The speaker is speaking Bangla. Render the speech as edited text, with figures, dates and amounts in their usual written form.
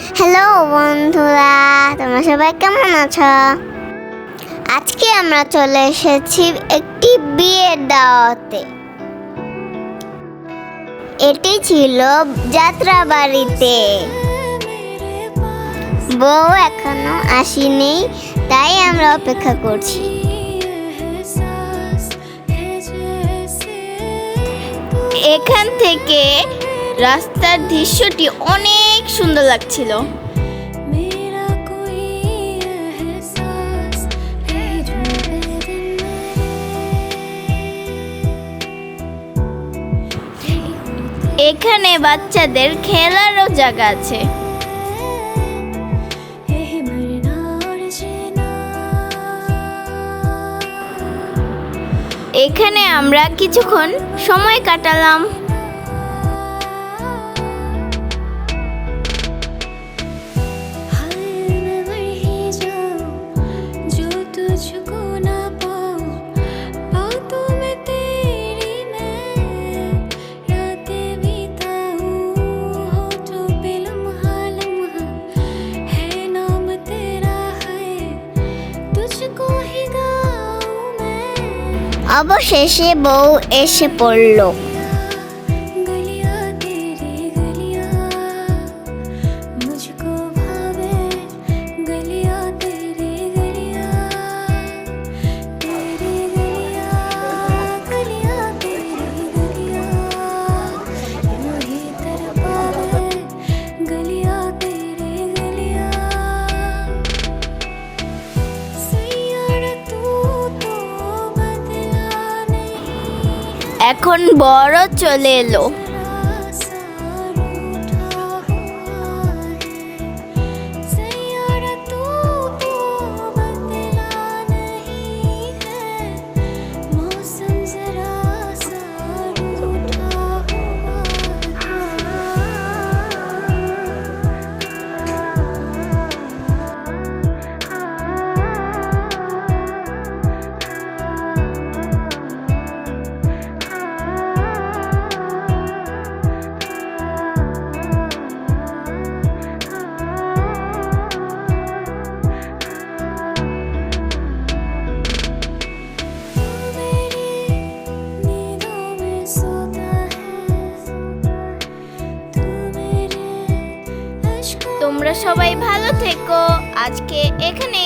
হ্যালো বন্ধুরা, তোমরা সবাই কেমন আছো? আজকে আমরা চলে এসেছি একটি বিয়ের দাওয়াতে। এটি ছিল যাত্রাবাড়িতে। বউ এখনো আসেনি, তাই আমরা অপেক্ষা করছি। এখান থেকে রাস্তার দৃশ্যটি অনেক সুন্দর লাগছিল। এখানে বাচ্চাদের খেলারও জায়গা আছে। এখানে আমরা কিছুক্ষণ সময় কাটালাম। অবশেষে বউ এসে পড়ল। এখন বড় চলে এলো। তোমরা সবাই ভালো থেকো। আজকে এখানে